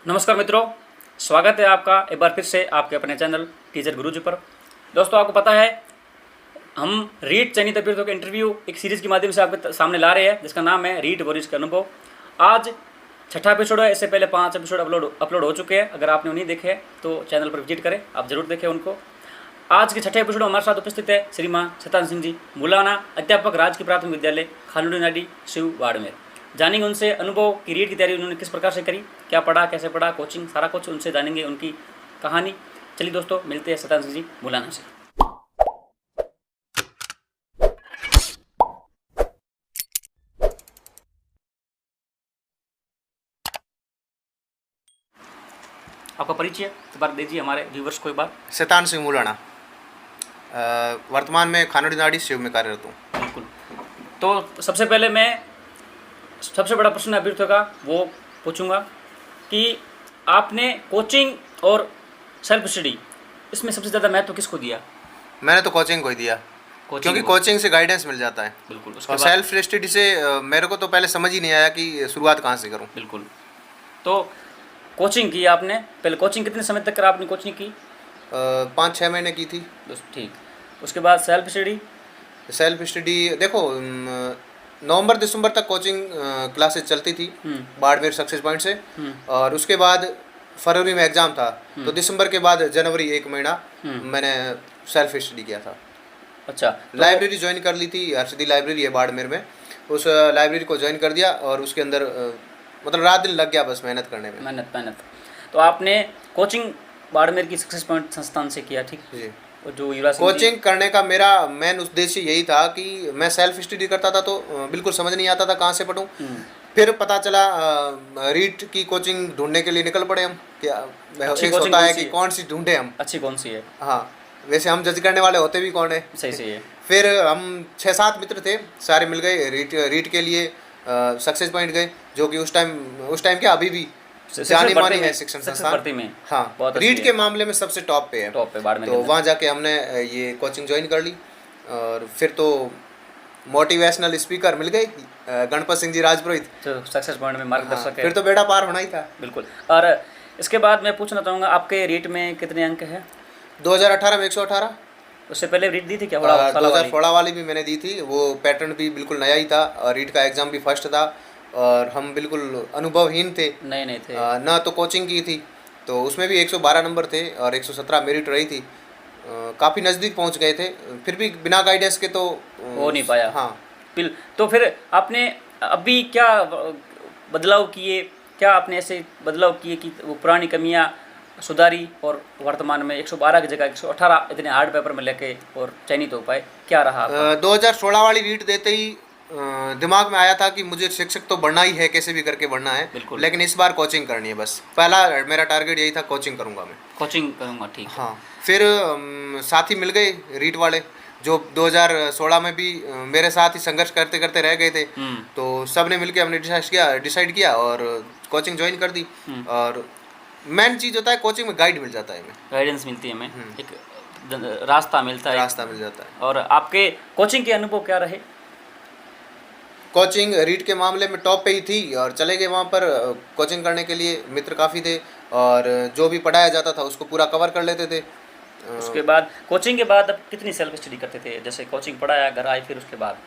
नमस्कार मित्रों, स्वागत है आपका एक बार फिर से आपके अपने चैनल टीचर गुरुजी पर। दोस्तों, आपको पता है हम रीट चयनित अभ्यर्थियों के इंटरव्यू एक सीरीज़ के माध्यम से आपके सामने ला रहे हैं, जिसका नाम है रीट वरिष्ठ का अनुभव। आज छठा एपिसोड है। इससे पहले 5 एपिसोड अपलोड हो चुके हैं। अगर आपने उन्हें देखे हैं तो चैनल पर विजिट करें, आप जरूर देखें उनको। आज के छठे एपिसोड में हमारे साथ उपस्थित है श्रीमान शैतान सिंह जी, मुलाना, अध्यापक, राजकीय प्राथमिक विद्यालय खानुड़ीनाडी, शिव, बाड़मेर। जानेंगे उनसे अनुभव की रीट की तैयारी उन्होंने किस प्रकार से करी, क्या पढ़ा, कैसे पढ़ा, कोचिंग, सारा कुछ उनसे जानेंगे, उनकी कहानी। चलिए दोस्तों, मिलते हैं शैतान सिंह जी मुलाना से। आपका परिचय एक बार दीजिए हमारे व्यूवर्स को एक बार। शैतान सिंह मुलाना, वर्तमान में खानुड़ीनाडी शिव में कार्यरत हूँ। बिल्कुल। तो सबसे पहले मैं सबसे बड़ा प्रश्न अभ्यर्थियों का वो पूछूंगा कि आपने कोचिंग और सेल्फ स्टडी, इसमें सबसे ज़्यादा महत्व किसको दिया? मैंने तो कोचिंग को ही दिया, क्योंकि कोचिंग से गाइडेंस मिल जाता है। बिल्कुल। और सेल्फ स्टडी से मेरे को तो पहले समझ ही नहीं आया कि शुरुआत कहाँ से करूँ। बिल्कुल। तो कोचिंग की आपने, पहले कोचिंग कितने समय तक आपने कोचिंग की? 5-6 महीने की थी। ठीक। उसके बाद सेल्फ स्टडी देखो, नवंबर दिसंबर तक कोचिंग क्लासेस चलती थी बाड़मेर सक्सेस पॉइंट से। और उसके बाद फरवरी में एग्ज़ाम था, तो दिसंबर के बाद जनवरी 1 महीना मैंने सेल्फ स्टडी किया था। अच्छा। लाइब्रेरी ज्वाइन कर ली थी, हर्षदी लाइब्रेरी है बाड़मेर में, उस लाइब्रेरी को ज्वाइन कर दिया और उसके अंदर मतलब रात दिन लग गया बस मेहनत करने में। मेहनत। तो आपने कोचिंग बाड़मेर की सक्सेस पॉइंट संस्थान से किया, ठीक जी। जो युवराज कोचिंग करने का मेरा मेन उद्देश्य यही था कि मैं सेल्फ स्टडी करता था तो बिल्कुल समझ नहीं आता था कहाँ से पढ़ूँ। फिर पता चला रीट की कोचिंग ढूंढने के लिए निकल पड़े हम। क्या एक होता है कि कौन सी ढूंढे हम, अच्छी कौन सी है। हाँ, वैसे हम जज करने वाले होते भी कौन है। सही है। फिर हम 6-7 मित्र थे, सारे मिल गए रीट के लिए सक्सेस पॉइंट गए, जो कि उस टाइम क्या अभी भी जानी मानी है शिक्षण संस्थान में। हाँ, रीट के मामले में सबसे टॉप पे है। तो वहाँ जाके हमने ये कोचिंग ज्वाइन कर ली और फिर तो मोटिवेशनल स्पीकर मिल गए गणपत सिंह जी राजपुरोहित, जो सक्सेस पॉइंट में मार्गदर्शक है। फिर तो बेड़ा पार होना ही था। बिल्कुल। और इसके बाद मैं पूछना चाहूँगा, आपके रीट में कितने अंक है? 2018 में 118। उससे पहले रीट दी थी क्या? 2016 वाली भी मैंने दी थी, वो पैटर्न भी बिल्कुल नया ही था और रीट का एग्ज़ाम भी फर्स्ट था और हम बिल्कुल अनुभवहीन थे, नए थे, ना तो कोचिंग की थी, तो उसमें भी 112 नंबर थे और 117 मेरिट रही थी। काफ़ी नज़दीक पहुंच गए थे, फिर भी बिना गाइडेंस के तो हो नहीं पाया। हाँ। तो फिर आपने अभी क्या बदलाव किए, क्या आपने ऐसे बदलाव किए कि वो पुरानी कमियां सुधारी और वर्तमान में 112 की जगह 118 इतने हार्ड पेपर में लेके और चयनित हो पाए? क्या रहा? 2016 वाली रीट देते ही दिमाग में आया था कि मुझे शिक्षक तो बनना ही है, कैसे भी करके बनना है, लेकिन इस बार कोचिंग करनी है। बस पहला मेरा टारगेट यही था, कोचिंग करूंगा, मैं कोचिंग करूंगा। ठीक। हाँ। फिर साथी मिल गए रीट वाले जो 2016 में भी मेरे साथ ही संघर्ष करते करते रह गए थे, तो सब ने मिलकर हमने डिसाइड किया और कोचिंग ज्वाइन कर दी। और मेन चीज़ होता है कोचिंग में गाइड मिल जाता है, हमें गाइडेंस मिलती है, हमें एक रास्ता मिल जाता है। और आपके कोचिंग के अनुभव क्या रहे? कोचिंग रीट के मामले में टॉप पे ही थी और चले गए वहाँ पर कोचिंग करने के लिए। मित्र काफ़ी थे और जो भी पढ़ाया जाता था उसको पूरा कवर कर लेते थे। उसके बाद कोचिंग के बाद अब कितनी सेल्फ स्टडी करते थे? जैसे कोचिंग पढ़ाया, घर आए, फिर उसके बाद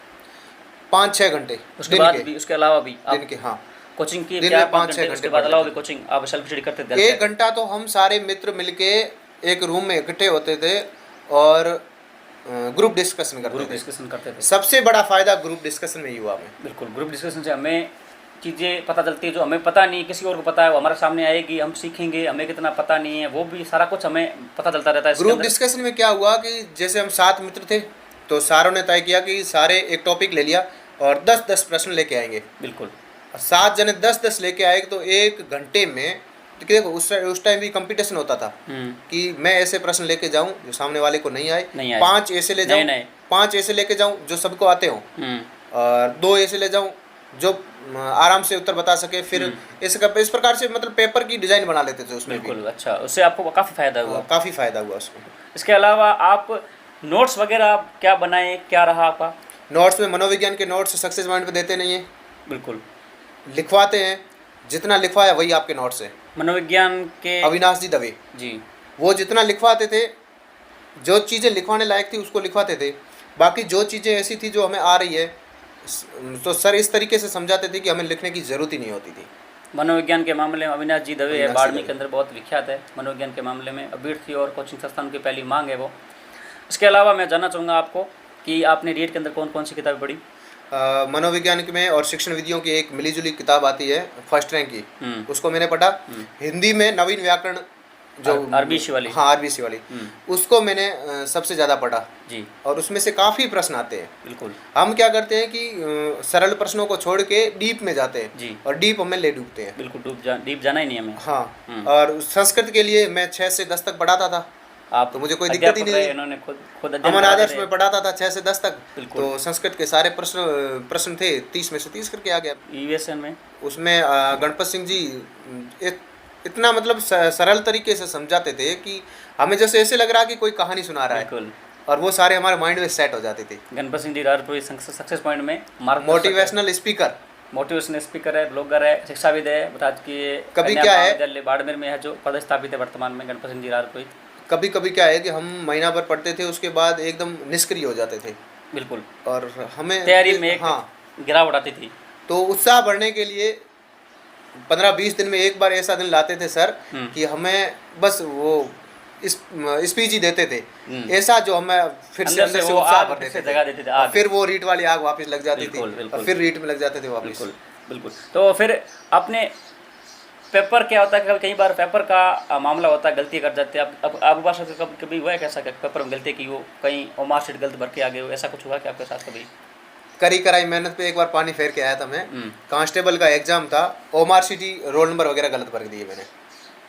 5-6 घंटे उसके बाद भी, उसके अलावा भी दिन के, हाँ, कोचिंग की क्या 5-6 घंटे बाद अलावा भी कोचिंग आप सेल्फ स्टडी करते थे? 1 घंटा तो हम सारे मित्र मिलके एक रूम में इकट्ठे होते थे और ग्रुप डिस्कशन करते थे। सबसे बड़ा फायदा ग्रुप डिस्कशन में ही हुआ हमें। बिल्कुल। ग्रुप डिस्कशन से हमें चीज़ें पता चलती है जो हमें पता नहीं, किसी और को पता है, वो हमारे सामने आएगी, हम सीखेंगे, हमें कितना पता नहीं है, वो भी सारा कुछ हमें पता चलता रहता है। ग्रुप डिस्कशन में क्या हुआ कि जैसे हम 7 मित्र थे तो सारों ने तय किया कि सारे एक टॉपिक ले लिया और 10-10 प्रश्न लेके आएंगे। बिल्कुल। 7 जने 10-10 लेके आए तो 1 घंटे में, देखो उस टाइम भी कंपटीशन होता था कि मैं ऐसे प्रश्न लेके जाऊं जो सामने वाले को नहीं आए, 5 ऐसे ले जाऊं, 5 ऐसे लेके जाऊं जो सबको आते हो, और 2 ऐसे ले जाऊं जो आराम से उत्तर बता सके। फिर इस प्रकार से मतलब पेपर की डिजाइन बना लेते थे उसमें। बिल्कुल। अच्छा, उससे आपको काफ़ी फायदा हुआ उसमें। इसके अलावा आप नोट्स वगैरह क्या बनाए, क्या रहा आपका? नोट्स में मनोविज्ञान के नोट्स सक्सेस पॉइंट पे देते नहीं है, बिल्कुल, लिखवाते हैं। जितना लिखवाया वही आपके नोट्स है। मनोविज्ञान के अविनाश जी दवे जी, वो जितना लिखवाते थे, जो चीज़ें लिखवाने लायक थी उसको लिखवाते थे, बाकी जो चीज़ें ऐसी थी जो हमें आ रही है तो सर इस तरीके से समझाते थे कि हमें लिखने की ज़रूरत ही नहीं होती थी। मनोविज्ञान के मामले में अविनाश जी दवे है, अविनाश जी बाड़मेर दवे। के अंदर बहुत विख्यात है मनोविज्ञान के मामले में, अभ्यर्थी और कोचिंग संस्थान की पहली मांग है वो। इसके अलावा मैं जानना चाहूँगा आपको कि आपने रीड के अंदर कौन कौन सी किताबें पढ़ी? मनोविज्ञान में और शिक्षण विधियों की एक मिलीजुली किताब आती है फर्स्ट रैंक की, उसको मैंने पढ़ा। हिंदी में नवीन व्याकरण जो आरबीसी वाली, हाँ आरबीसी वाली, उसको मैंने सबसे ज़्यादा पढ़ा जी, और उसमें से काफ़ी प्रश्न आते हैं। बिल्कुल। हम क्या करते हैं कि सरल प्रश्नों को छोड़ के डीप में जाते हैं जी, और डीप हमें ले डूबते हैं। बिल्कुल डीप जाना ही नहीं हमें। हाँ, और संस्कृत के लिए मैं 6 से 10 तक पढ़ाता था, आप तो मुझे कोई दिक्कत ही नहीं रहे, थी। इन्होंने खुद अध्ययन अमन करा आदर्श रहे। में पढ़ाता था 6 से 10 तक, बिल्कुल। तो संस्कृत के सारे प्रश्न थे, 30 में से 30 करके आ गया। यूएसएन में उसमें गणपत सिंह जी इतना मतलब सरल तरीके से समझाते थे कि हमें जैसे ऐसे लग रहा कि कोई कहानी सुना रहा है, बिल्कुल, और वो सारे हमारे माइंड में सेट हो जाते थे। गणपत सिंह जी राजपुरी सक्सेस पॉइंट में मोटिवेशनल स्पीकर, मोटिवेशनल स्पीकर है, ब्लॉगर है, शिक्षाविद है। आज की कभी क्या है विद्यालय बाड़मेर में है जो पदस्थापित है वर्तमान में, गणपत सिंह जी राजपुरी। कभी कभी क्या है कि हम महीना भर पढ़ते थे, उसके बाद एकदम निष्क्रिय हो जाते थे, बिल्कुल, और हमें तैयारी में एक हाँ गिरावट आती थी। तो उत्साह बढ़ने के लिए 15-20 दिन में एक बार ऐसा दिन लाते थे सर कि हमें बस वो स्पीच ही देते थे ऐसा, जो हमें फिर से अंदर से उत्साह भर देते थे, और फिर वो रीट वाली आग वापस लग जाती थी, और फिर रीट में लग जाते थे वापस। बिल्कुल, बिल्कुल। तो फिर आपने पेपर क्या होता है, कई बार पेपर का मामला होता है, गलती कर जाते हैं। अब आपके पास कभी हुआ है कैसा कि पेपर में गलती की हो, कहीं ओमार शीट गलत भर के आ गए हो, ऐसा कुछ हुआ क्या आपके साथ कभी? करी कराई मेहनत पे एक बार पानी फेर के आया था मैं। कांस्टेबल का एग्जाम था, ओमार शीट ही रोल नंबर वगैरह गलत भर दिए मैंने,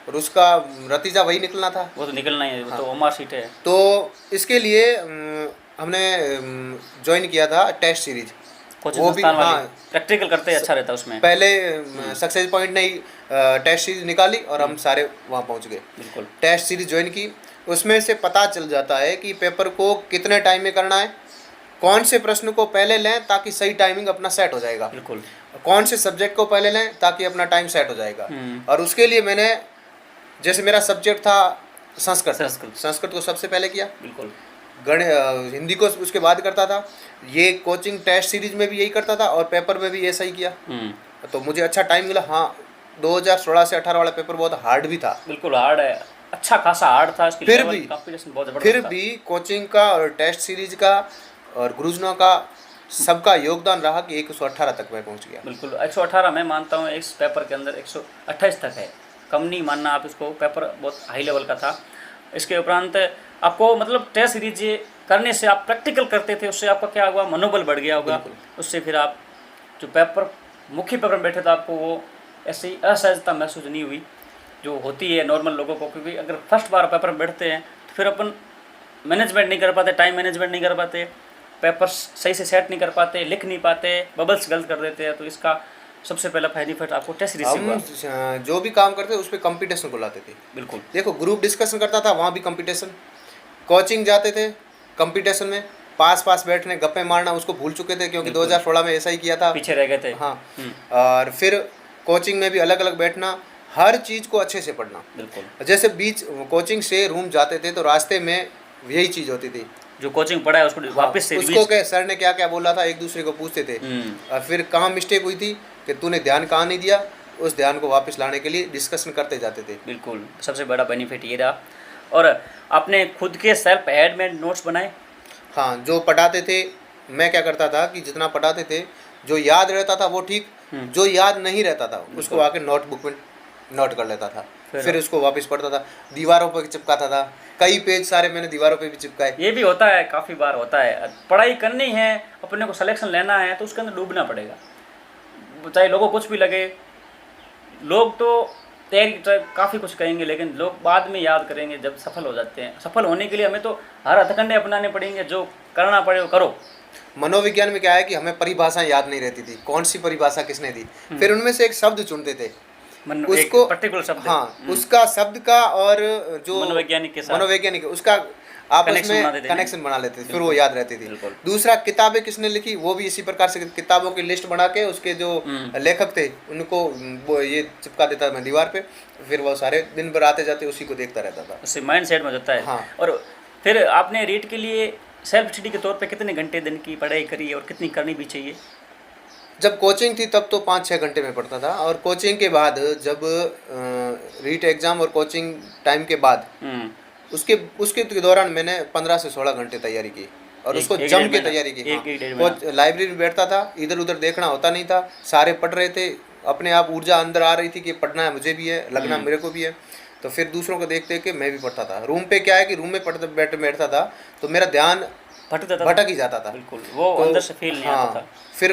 और उसका नतीजा वही निकलना था। वो तो निकलना ही है, वो तो ओमार शीट है। तो इसके लिए हमने ज्वाइन किया था टेस्ट सीरीज, वो भी हाँ प्रैक्टिकल करते अच्छा रहता है उसमें। पहले सक्सेस पॉइंट ने ही टेस्ट सीरीज निकाली और हम सारे वहाँ पहुँच गए। बिल्कुल, टेस्ट सीरीज ज्वाइन की, उसमें से पता चल जाता है कि पेपर को कितने टाइम में करना है, कौन से प्रश्न को पहले लें ताकि सही टाइमिंग अपना सेट हो जाएगा, बिल्कुल, कौन से सब्जेक्ट को पहले लें ताकि अपना टाइम सेट हो जाएगा। और उसके लिए मैंने, जैसे मेरा सब्जेक्ट था संस्कृत को सबसे पहले किया, बिल्कुल, हिंदी को उसके बाद करता था। ये कोचिंग टेस्ट सीरीज में भी यही करता था और पेपर में भी ऐसा ही किया, तो मुझे अच्छा टाइम मिला। हाँ, 2016 से 18 वाला पेपर बहुत हार्ड भी था, बिल्कुल हार्ड है, अच्छा खासा हार्ड था। फिर भी कोचिंग का और टेस्ट सीरीज का और गुरुजनों का सबका योगदान रहा कि 118 तक मैं पहुंच गया। बिल्कुल, 118 मैं मानता हूँ इस पेपर के अंदर 128 तक है, कम नहीं मानना आप इसको, पेपर बहुत हाई लेवल का था। इसके उपरांत आपको मतलब टेस्ट सीरीज करने से आप प्रैक्टिकल करते थे, उससे आपका क्या हुआ, मनोबल बढ़ गया होगा, उससे फिर आप जो पेपर मुख्य पेपर में बैठे थे आपको वो ऐसी असहजता महसूस नहीं हुई जो होती है नॉर्मल लोगों को, क्योंकि अगर फर्स्ट बार पेपर में बैठते हैं तो फिर अपन मैनेजमेंट नहीं कर पाते, टाइम मैनेजमेंट नहीं कर पाते, पेपर सही से सेट नहीं कर पाते, लिख नहीं पाते, बबल्स गलत कर देते हैं। तो इसका सबसे पहला बेनिफिट आपको टेस्ट सीरीज से हुआ। हम जो भी काम करते उस पर कंपटीशन को लाते थे। बिल्कुल, देखो ग्रुप डिस्कशन करता था, वहाँ भी कंपटीशन, कोचिंग जाते थे कंपटीशन में, पास बैठने गप्पे मारना उसको भूल चुके थे, क्योंकि 2016 में ऐसा ही किया था, पीछे रह गए थे। हाँ, और फिर कोचिंग में भी अलग अलग बैठना, हर चीज़ को अच्छे से पढ़ना। बिल्कुल, जैसे बीच कोचिंग से रूम जाते थे तो रास्ते में यही चीज़ होती थी, जो कोचिंग पढ़ा है उसको वापस से उसको क्या सर ने क्या क्या बोला था एक दूसरे को पूछते थे, और फिर कहाँ मिस्टेक हुई थी कि तूने ध्यान कहाँ नहीं दिया, उस ध्यान को वापस लाने के लिए डिस्कशन करते जाते थे। बिल्कुल, सबसे बड़ा बेनिफिट ये रहा। और आपने खुद के सेल्फ हैंडमेड नोट्स बनाए? हाँ, जो पढ़ाते थे मैं क्या करता था कि जितना पढ़ाते थे जो याद रहता था वो ठीक, जो याद नहीं रहता था उसको आके नोटबुक में नोट कर लेता था, फिर उसको वापस पढ़ता था, दीवारों पर चिपकाता था, कई पेज सारे मैंने दीवारों पे भी चिपकाए। ये भी होता है, काफ़ी बार होता है, पढ़ाई करनी है, अपने को सिलेक्शन लेना है तो उसके अंदर डूबना पड़ेगा, चाहे लोगों को कुछ भी लगे। लोग तो तैयारी काफ़ी कुछ कहेंगे, लेकिन लोग बाद में याद करेंगे जब सफल हो जाते हैं। सफल होने के लिए हमें तो हर हथकंडे अपनाने पड़ेंगे, जो करना पड़े वो करो। मनोविज्ञान में क्या है कि हमें परिभाषाएं याद नहीं रहती थी, कौन सी परिभाषा किसने दी, फिर उनमें से एक शब्द चुनते थे, उसको पर्टिकुलर शब्द, हाँ, उसका शब्द का और जो मनोवैज्ञानिक के साथ मनोवैज्ञानिक उसका आपस में कनेक्शन बना लेते थे, फिर वो याद रहती थी। दूसरा, किताबें किसने लिखी वो भी इसी प्रकार से किताबों की लिस्ट बना के उसके जो लेखक थे उनको वो ये चिपका देता मैं दीवार पे, फिर वो सारे दिन भर आते जाते उसी को देखता रहता था। उससे माइंड सेट में जाता है। हाँ। और फिर आपने रीट के लिए सेल्फ स्टडी के तौर पे कितने घंटे दिन की पढ़ाई करी और कितनी करनी भी चाहिए? जब कोचिंग थी तब तो 5-6 घंटे में पढ़ता था, और कोचिंग के बाद जब रीट एग्ज़ाम और कोचिंग टाइम के बाद उसके दौरान मैंने 15 से 16 घंटे तैयारी की, और उसको जम के तैयारी की। हाँ, लाइब्रेरी में बैठता था, इधर उधर देखना होता नहीं था, सारे पढ़ रहे थे, अपने आप ऊर्जा अंदर आ रही थी कि पढ़ना है मुझे भी है, लगना मेरे को भी है, तो फिर दूसरों को देखते कि मैं भी पढ़ता था। रूम पे क्या है कि रूम में बैठता था तो मेरा ध्यान भटक ही जाता था, बिल्कुल वो तो अंदर से फील नहीं आता था। फिर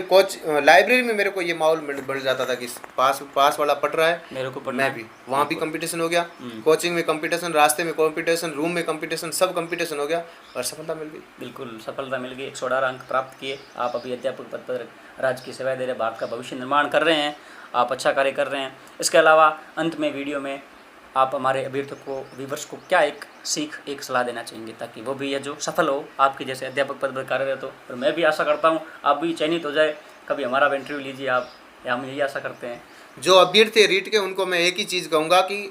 लाइब्रेरी में मेरे को ये माहौल बढ़ जाता था कि पास वाला पढ़ रहा है, मेरे को पढ़ना, मैं भी, वहाँ भी कंपटीशन हो गया, कोचिंग में कंपटीशन, रास्ते में कंपटीशन, रूम में कंपटीशन, सब कंपटीशन हो गया और सफलता मिल गई। बिल्कुल सफलता मिल गई, 118 अंक प्राप्त किए। आप अभी अध्यापक पद पर राज्य की सेवाएं दे रहे, भारत का भविष्य निर्माण कर रहे हैं, आप अच्छा कार्य कर रहे हैं। इसके अलावा अंत में वीडियो में आप हमारे अभ्यर्थियों को, व्यूवर्स को क्या एक सीख, एक सलाह देना चाहेंगे ताकि वो भी ये जो सफल हो आपके जैसे अध्यापक पद पर कार्यरत हो? और मैं भी आशा करता हूँ आप भी चयनित हो जाए, कभी हमारा भी इंटरव्यू लीजिए आप, या हम यही आशा करते हैं। जो अभ्यर्थी रीट के उनको मैं एक ही चीज़ कहूँगा कि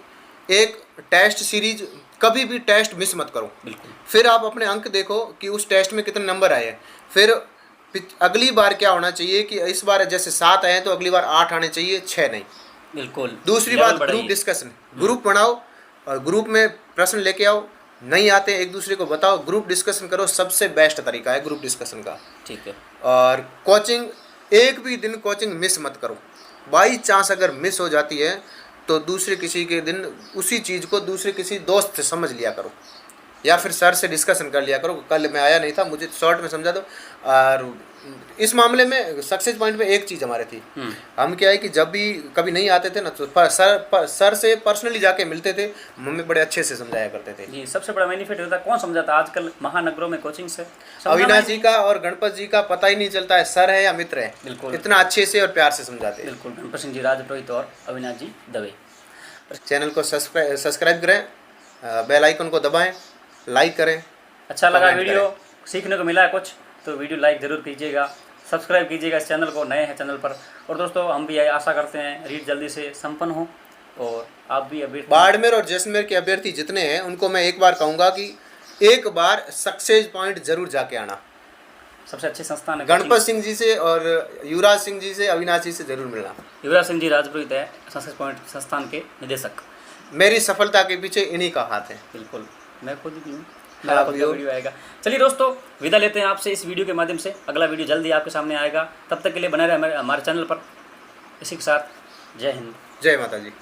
एक टेस्ट सीरीज, कभी भी टेस्ट मिस मत करो। बिल्कुल। फिर आप अपने अंक देखो कि उस टेस्ट में कितने नंबर आए हैं, फिर अगली बार क्या होना चाहिए कि इस बार जैसे 7 आए हैं तो अगली बार 8 आने चाहिए, 6 नहीं। बिल्कुल। दूसरी बात, ग्रुप डिस्कशन, ग्रुप बनाओ और ग्रुप में प्रश्न लेके आओ, नहीं आते एक दूसरे को बताओ, ग्रुप डिस्कशन करो, सबसे बेस्ट तरीका है ग्रुप डिस्कशन का। ठीक है। और कोचिंग, एक भी दिन कोचिंग मिस मत करो। बाई चांस अगर मिस हो जाती है तो दूसरे किसी के दिन उसी चीज़ को दूसरे किसी दोस्त से समझ लिया करो, या फिर सर से डिस्कशन कर लिया करो, कल मैं आया नहीं था, मुझे शॉर्ट में समझा दो। और इस मामले में सक्सेस पॉइंट में एक चीज़ हमारे थी, हम क्या है कि जब भी कभी नहीं आते थे ना तो सर से पर्सनली जाके मिलते थे, मम्मी बड़े अच्छे से समझाया करते थे। जी, सबसे बड़ा बेनिफिट होता है, कौन समझाता आजकल महानगरों में कोचिंग से? अविनाश जी का और गणपत जी का पता ही नहीं चलता है सर है या मित्र है, बिल्कुल इतना अच्छे से और प्यार से समझाते हैं। बिल्कुल, गणपत सिंह जी राजपुरोहित और अविनाश जी दवे। चैनल को सब्सक्राइब करें, बेल आइकन को दबाएं, लाइक करें। अच्छा लगा वीडियो, सीखने को मिला है कुछ तो वीडियो लाइक ज़रूर कीजिएगा, सब्सक्राइब कीजिएगा इस चैनल को, नए हैं चैनल पर। और दोस्तों हम भी आशा करते हैं रीट जल्दी से संपन्न हो, और आप भी अभी बाड़मेर और जैसलमेर के अभ्यर्थी जितने हैं उनको मैं एक बार कहूँगा कि एक बार सक्सेस पॉइंट जरूर जाके आना। सबसे अच्छे संस्थान है गणपत सिंह जी से और युवराज सिंह जी से, अविनाश जी से जरूर मिलना। युवराज सिंह जी राजपुरोहित है सक्सेस पॉइंट संस्थान के निदेशक। मेरी सफलता के पीछे इन्हीं का हाथ है। बिल्कुल, मैं खुद भी हूँ, मेरा खुद का वीडियो आएगा। चलिए दोस्तों, विदा लेते हैं आपसे इस वीडियो के माध्यम से, अगला वीडियो जल्दी आपके सामने आएगा, तब तक के लिए बने रहे हमारे चैनल पर। इसी के साथ जय हिंद, जय माता जी।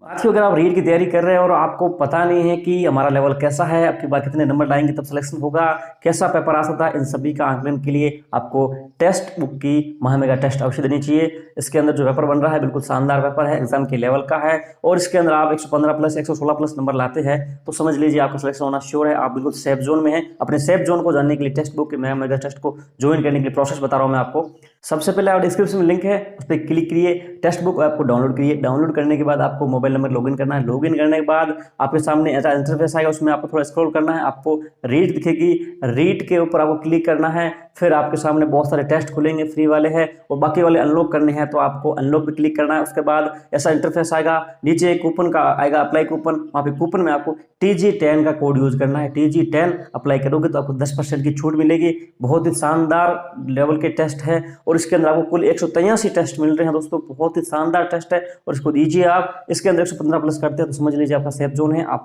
आज अगर आप रीट की तैयारी कर रहे हैं और आपको पता नहीं है कि हमारा लेवल कैसा है, आपकी बार कितने नंबर लाएंगे तब सिलेक्शन होगा, कैसा पेपर आ सकता है, इन सभी का आकलन के लिए आपको टेक्स्ट बुक की महामेगा टेस्ट अवश्य देनी चाहिए। इसके अंदर जो पेपर बन रहा है बिल्कुल शानदार पेपर है, एग्जाम के लेवल का है, और इसके अंदर आप 115 प्लस 116 प्लस नंबर लाते हैं तो समझ लीजिए आपका सिलेक्शन होना श्योर है, आप बिल्कुल सेफ जोन में है। अपने सेफ जोन को जानने के लिए टेक्स्ट बुक के मेगा टेस्ट को ज्वाइन करने के लिए प्रोसेस बता रहा हूँ मैं आपको। सबसे पहले आप डिस्क्रिप्शन में लिंक है, उस पर क्लिक करिए, टेक्स्ट बुक आपको डाउनलोड करिए। डाउनलोड करने के बाद आपको मोबाइल नंबर लॉगिन करना है, लॉगिन करने के बाद आपके सामने ऐसा इंटरफेस आएगा, उसमें आपको थोड़ा स्क्रॉल करना है, आपको रीट दिखेगी, रीट के ऊपर आपको क्लिक करना है, फिर आपके सामने बहुत सारे टेस्ट खुलेंगे, फ्री वाले हैं और बाकी वाले अनलॉक करने हैं, तो आपको अनलॉक पे क्लिक करना है। उसके बाद ऐसा इंटरफेस आएगा, नीचे एक कूपन का आएगा, अप्लाई कूपन, वहाँ पे कूपन में आपको TG10 का कोड यूज करना है। TG10 अप्लाई करोगे तो आपको 10% की छूट मिलेगी। बहुत ही शानदार लेवल के टेस्ट है और इसके अंदर आपको कुल 183 टेस्ट मिल रहे हैं दोस्तों, बहुत ही शानदार टेस्ट है और इसको दीजिए आप। इसके अंदर 115 प्लस करते हैं तो समझ लीजिए आपका सेफ जोन है, आप